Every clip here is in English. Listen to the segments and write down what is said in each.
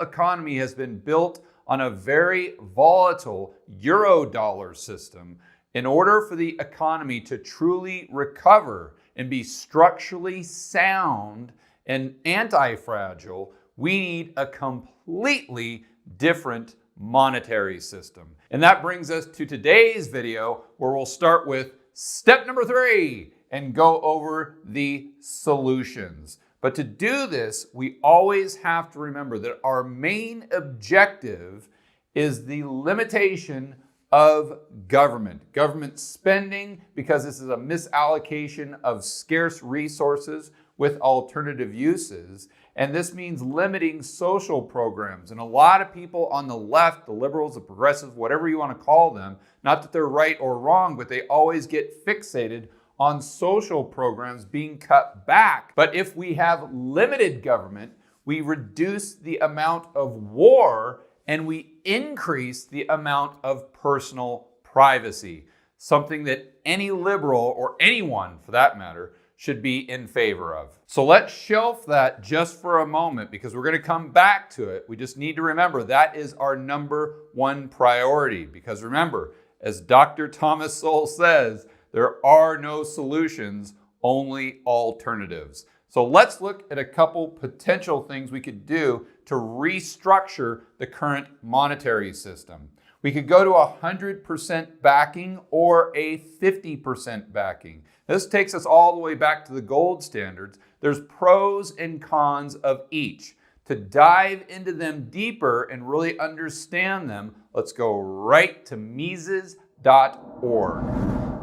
economy has been built on a very volatile euro-dollar system. In order for the economy to truly recover and be structurally sound and anti-fragile, we need a completely different monetary system. And that brings us to today's video, where we'll start with step number 3 and go over the solutions. But to do this, we always have to remember that our main objective is the limitation of government spending, because this is a misallocation of scarce resources with alternative uses. And this means limiting social programs. And a lot of people on the left, the liberals, the progressives, whatever you want to call them, not that they're right or wrong, but they always get fixated on social programs being cut back. But if we have limited government, we reduce the amount of war and we increase the amount of personal privacy, something that any liberal, or anyone for that matter, should be in favor of. So let's shelf that just for a moment, because we're going to come back to it. We just need to remember that is our number one priority. Because remember, as Dr. Thomas Sowell says, there are no solutions, only alternatives. So let's look at a couple potential things we could do to restructure the current monetary system. We could go to 100% backing or a 50% backing. This takes us all the way back to the gold standards. There's pros and cons of each. To dive into them deeper and really understand them, let's go right to Mises.org.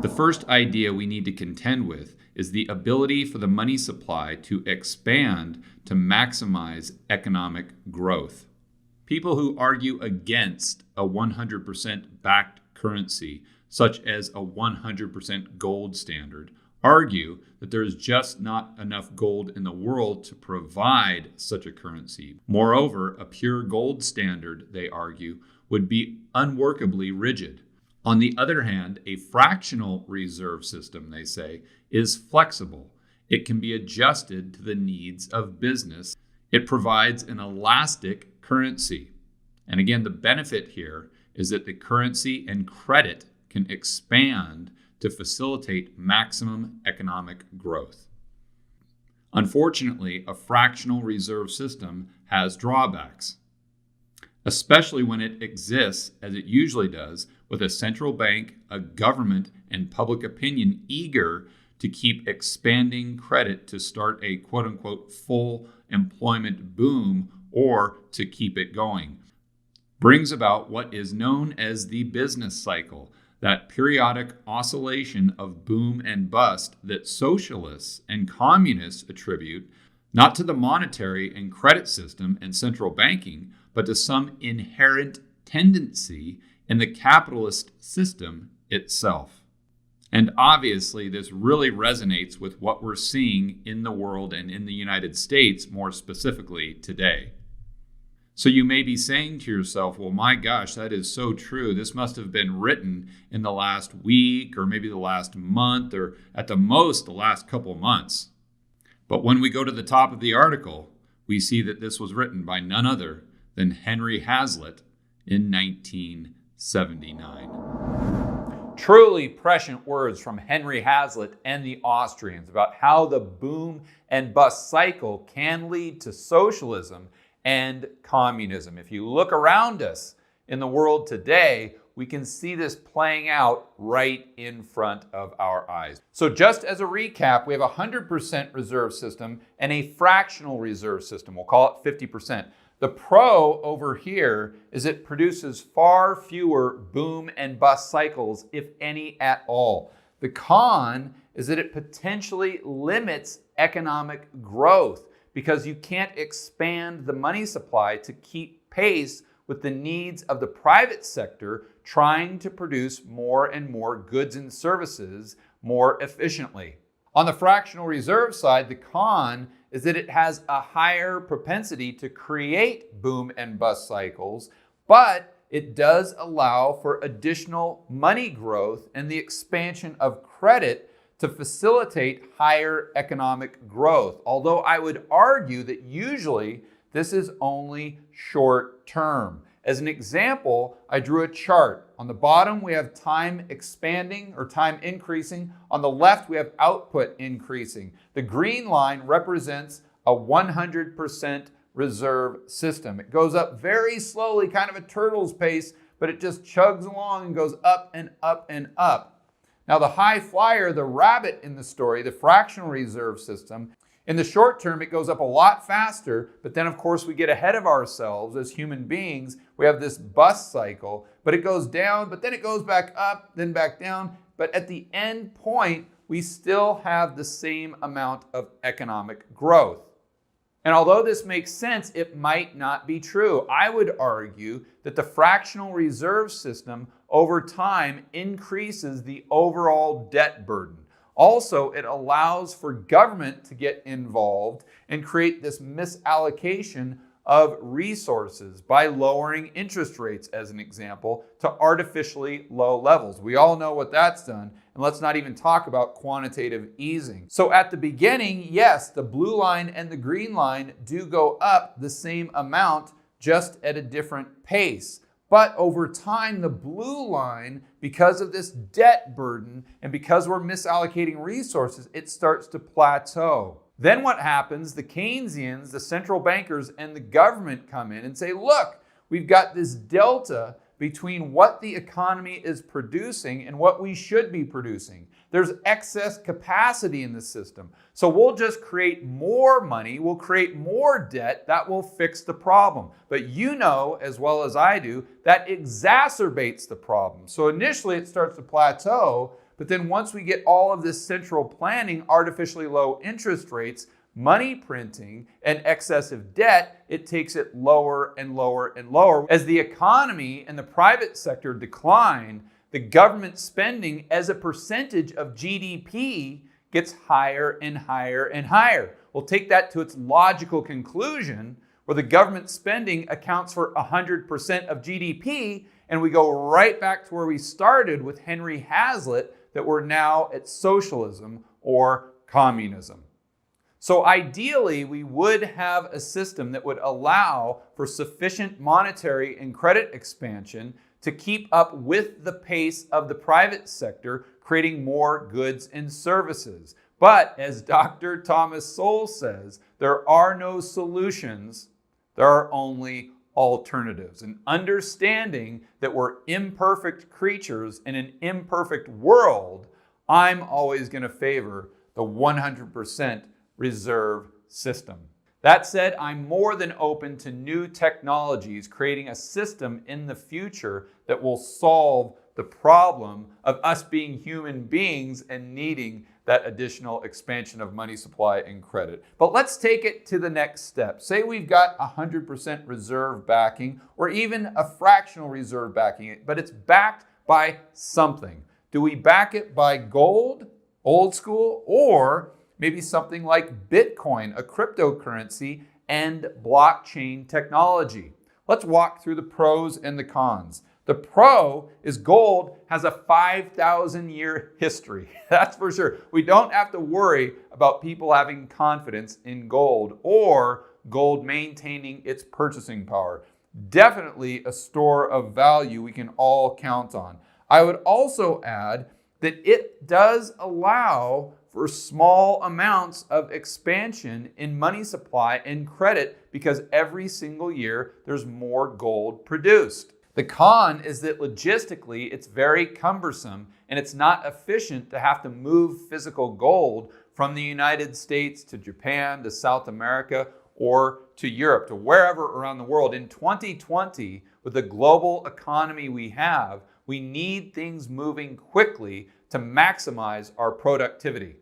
The first idea we need to contend with is the ability for the money supply to expand to maximize economic growth. People who argue against a 100% backed currency, such as a 100% gold standard, argue that there is just not enough gold in the world to provide such a currency. Moreover, a pure gold standard, they argue, would be unworkably rigid. On the other hand, a fractional reserve system, they say, is flexible. It can be adjusted to the needs of business. It provides an elastic currency. And again, the benefit here is that the currency and credit can expand to facilitate maximum economic growth. Unfortunately, a fractional reserve system has drawbacks, especially when it exists, as it usually does, with a central bank, a government, and public opinion eager to keep expanding credit to start a quote-unquote full employment boom, or to keep it going. Brings about what is known as the business cycle, that periodic oscillation of boom and bust that socialists and communists attribute not to the monetary and credit system and central banking, but to some inherent tendency in the capitalist system itself. And obviously, this really resonates with what we're seeing in the world and in the United States more specifically today. So you may be saying to yourself, well, my gosh, that is so true. This must have been written in the last week, or maybe the last month, or at the most the last couple months. But when we go to the top of the article, we see that this was written by none other than Henry Hazlitt in 1979. Truly prescient words from Henry Hazlitt and the Austrians about how the boom and bust cycle can lead to socialism and communism. If you look around us in the world today, we can see this playing out right in front of our eyes. So just as a recap, we have a 100% reserve system and a fractional reserve system. We'll call it 50%. The pro over here is it produces far fewer boom and bust cycles, if any at all. The con is that it potentially limits economic growth, because you can't expand the money supply to keep pace with the needs of the private sector trying to produce more and more goods and services more efficiently. On the fractional reserve side, the con is that it has a higher propensity to create boom and bust cycles, but it does allow for additional money growth and the expansion of credit to facilitate higher economic growth. Although I would argue that usually This is only short term. As an example, I drew a chart. On the bottom, we have time expanding or time increasing. On the left, we have output increasing. The green line represents a 100% reserve system. It goes up very slowly, kind of a turtle's pace, but it just chugs along and goes up and up and up. Now the high flyer, the rabbit in the story, the fractional reserve system, in the short term, it goes up a lot faster, but then of course we get ahead of ourselves as human beings. We have this bus cycle, but it goes down, but then it goes back up, then back down. But at the end point, we still have the same amount of economic growth. And although this makes sense, it might not be true. I would argue that the fractional reserve system over time increases the overall debt burden. Also, it allows for government to get involved and create this misallocation of resources by lowering interest rates, as an example, to artificially low levels. We all know what that's done, and let's not even talk about quantitative easing. So at the beginning, yes, the blue line and the green line do go up the same amount, just at a different pace. But over time, the blue line, because of this debt burden and because we're misallocating resources, it starts to plateau. Then what happens? The Keynesians, the central bankers, and the government come in and say, look, we've got this delta between what the economy is producing and what we should be producing. There's excess capacity in the system. So we'll just create more money, we'll create more debt, that will fix the problem. But you know, as well as I do, that exacerbates the problem. So initially it starts to plateau, but then once we get all of this central planning, artificially low interest rates, money printing, and excessive debt, it takes it lower and lower and lower. As the economy and the private sector decline, the government spending as a percentage of GDP gets higher and higher and higher. We'll take that to its logical conclusion, where the government spending accounts for 100% of GDP, and we go right back to where we started with Henry Hazlitt, that we're now at socialism or communism. So ideally, we would have a system that would allow for sufficient monetary and credit expansion to keep up with the pace of the private sector, creating more goods and services. But as Dr. Thomas Sowell says, there are no solutions, there are only alternatives. And understanding that we're imperfect creatures in an imperfect world, I'm always going to favor the 100% reserve system. That said, I'm more than open to new technologies creating a system in the future that will solve the problem of us being human beings and needing that additional expansion of money supply and credit. But let's take it to the next step. Say we've got 100% reserve backing or even a fractional reserve backing, but it's backed by something. Do we back it by gold, old school, or maybe something like Bitcoin, a cryptocurrency, and blockchain technology? Let's walk through the pros and the cons. The pro is gold has a 5,000-year history. That's for sure. We don't have to worry about people having confidence in gold or gold maintaining its purchasing power. Definitely a store of value we can all count on. I would also add that it does allow for small amounts of expansion in money supply and credit because every single year there's more gold produced. The con is that logistically it's very cumbersome and it's not efficient to have to move physical gold from the United States to Japan to South America or to Europe, to wherever around the world. In 2020, with the global economy we have, we need things moving quickly to maximize our productivity.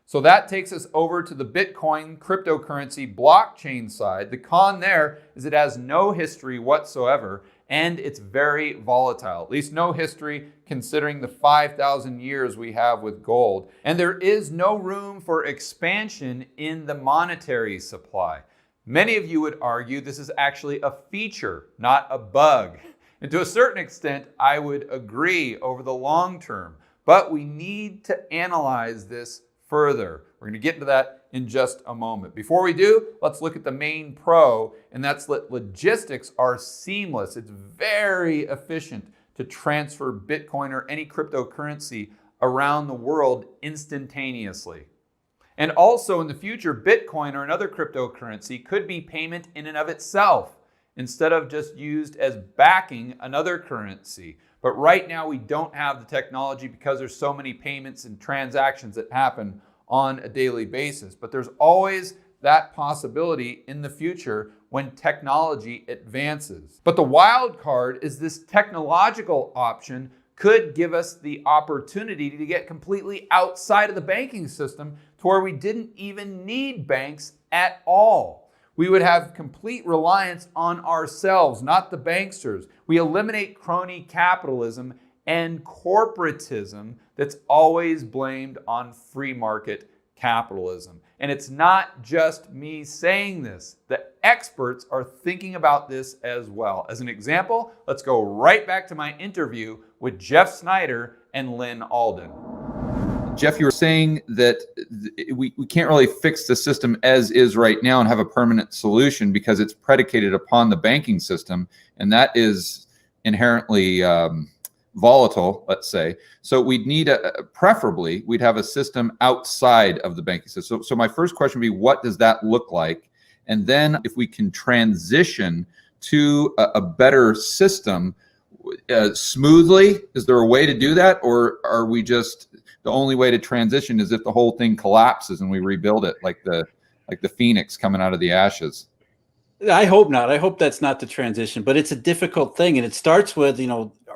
So that takes us over to the Bitcoin cryptocurrency blockchain side. The con there is it has no history whatsoever and it's very volatile, at least no history considering the 5,000 years we have with gold. And there is no room for expansion in the monetary supply. Many of you would argue this is actually a feature, not a bug. And to a certain extent, I would agree over the long term. But we need to analyze this further. We're going to get into that in just a moment. Before we do, let's look at the main pro, and that's that logistics are seamless. It's very efficient to transfer Bitcoin or any cryptocurrency around the world instantaneously. And also in the future, Bitcoin or another cryptocurrency could be payment in and of itself instead of just used as backing another currency. But right now we don't have the technology because there's so many payments and transactions that happen on a daily basis. But there's always that possibility in the future when technology advances. But the wild card is this technological option could give us the opportunity to get completely outside of the banking system to where we didn't even need banks at all. We would have complete reliance on ourselves, not the banksters. We eliminate crony capitalism and corporatism that's always blamed on free market capitalism. And it's not just me saying this. The experts are thinking about this as well. As an example, let's go right back to my interview with Jeff Snyder and Lynn Alden. Jeff, you were saying that we can't really fix the system as is right now and have a permanent solution because it's predicated upon the banking system, and that is inherently volatile, let's say. So we'd need preferably, we'd have a system outside of the banking system. So my first question would be, what does that look like? And then if we can transition to a better system smoothly, is there a way to do that? Or are we just, the only way to transition is if the whole thing collapses and we rebuild it like the phoenix coming out of the ashes? I hope not. I hope that's not the transition, but it's a difficult thing. And it starts with,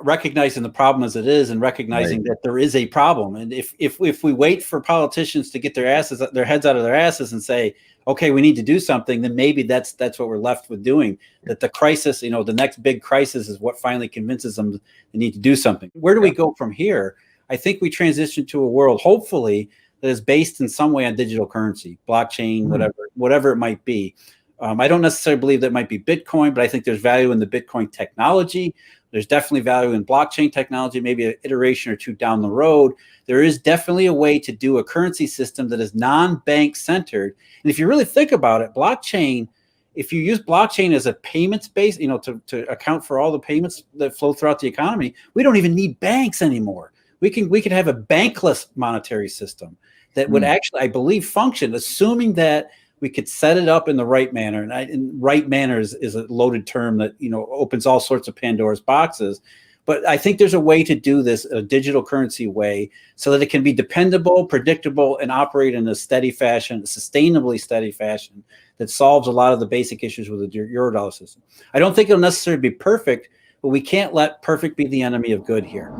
recognizing the problem as it is and recognizing that there is a problem. And if we wait for politicians to get their heads out of their asses and say, okay, we need to do something, then maybe that's what we're left with doing. That the crisis, the next big crisis is what finally convinces them they need to do something. Where do we go from here? I think we transition to a world, hopefully, that is based in some way on digital currency, blockchain, whatever it might be. I don't necessarily believe that might be Bitcoin, but I think there's value in the Bitcoin technology. There's definitely value in blockchain technology, maybe an iteration or two down the road. There is definitely a way to do a currency system that is non-bank centered. And if you really think about it, blockchain, if you use blockchain as a payments base, to account for all the payments that flow throughout the economy, we don't even need banks anymore. We could have a bankless monetary system that would actually, I believe, function, assuming that we could set it up in the right manner. And right manner is a loaded term that opens all sorts of Pandora's boxes. But I think there's a way to do this a digital currency way so that it can be dependable, predictable, and operate in a steady fashion, a sustainably steady fashion that solves a lot of the basic issues with the Eurodollar system. I don't think it'll necessarily be perfect, but we can't let perfect be the enemy of good here.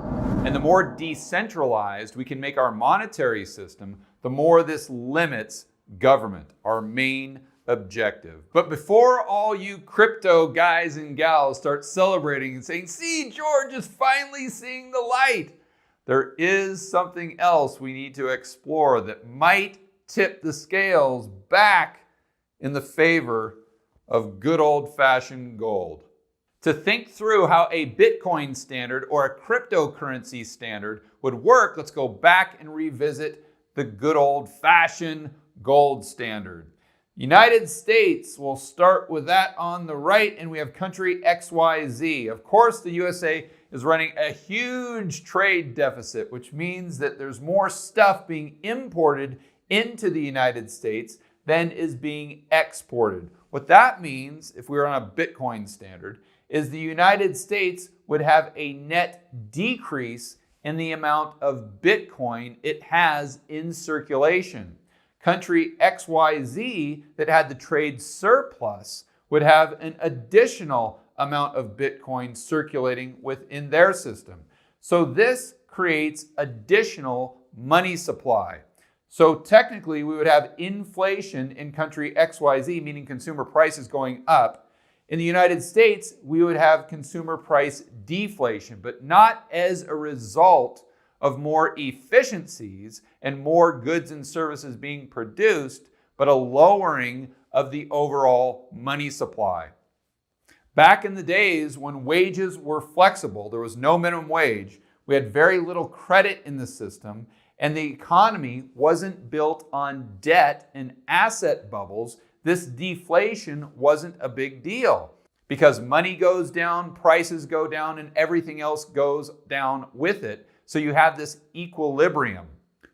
And the more decentralized we can make our monetary system, the more this limits government, our main objective. But before all you crypto guys and gals start celebrating and saying, see, George is finally seeing the light, there is something else we need to explore that might tip the scales back in the favor of good old-fashioned gold. To think through how a Bitcoin standard or a cryptocurrency standard would work, let's go back and revisit the good old-fashioned gold standard. United States, we'll start with that on the right, and we have country XYZ. Of course, the USA is running a huge trade deficit, which means that there's more stuff being imported into the United States than is being exported. What that means, if we were on a Bitcoin standard, is the United States would have a net decrease in the amount of Bitcoin it has in circulation. Country XYZ that had the trade surplus would have an additional amount of Bitcoin circulating within their system. So this creates additional money supply. So technically we would have inflation in country XYZ, meaning consumer prices going up. In the United States, we would have consumer price deflation, but not as a result of more efficiencies and more goods and services being produced, but a lowering of the overall money supply. Back in the days when wages were flexible, there was no minimum wage, we had very little credit in the system, and the economy wasn't built on debt and asset bubbles, this deflation wasn't a big deal because money goes down, prices go down, and everything else goes down with it. So you have this equilibrium.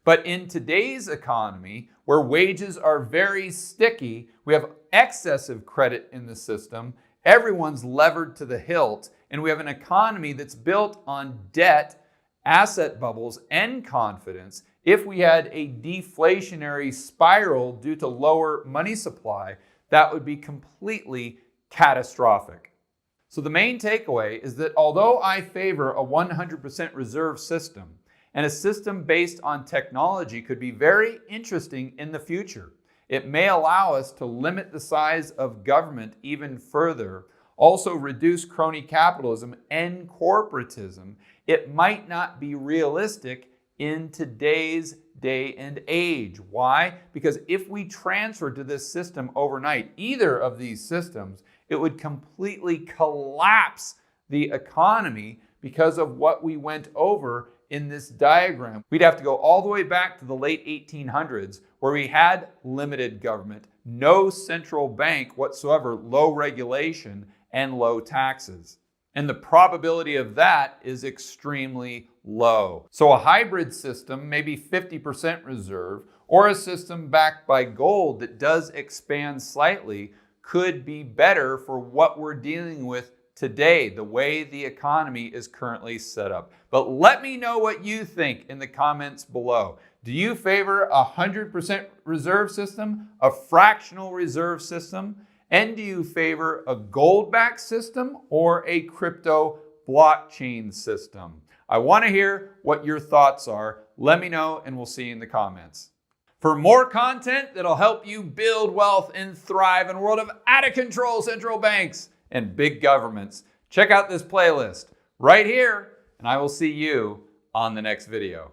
But in today's economy, where wages are very sticky, we have excessive credit in the system, everyone's levered to the hilt, and we have an economy that's built on debt, asset bubbles, and confidence. If we had a deflationary spiral due to lower money supply, that would be completely catastrophic. So the main takeaway is that although I favor a 100% reserve system, and a system based on technology could be very interesting in the future. It may allow us to limit the size of government even further, also reduce crony capitalism and corporatism. It might not be realistic in today's day and age. Why? Because if we transfer to this system overnight, either of these systems, it would completely collapse the economy because of what we went over in this diagram. We'd have to go all the way back to the late 1800s where we had limited government, no central bank whatsoever, low regulation, and low taxes. And the probability of that is extremely low. So a hybrid system, maybe 50% reserve, or a system backed by gold that does expand slightly could be better for what we're dealing with today, the way the economy is currently set up. But let me know what you think in the comments below. Do you favor a 100% reserve system, a fractional reserve system, and do you favor a gold-backed system or a crypto blockchain system? I want to hear what your thoughts are. Let me know and we'll see you in the comments. For more content that'll help you build wealth and thrive in a world of out-of-control central banks and big governments, check out this playlist right here, and I will see you on the next video.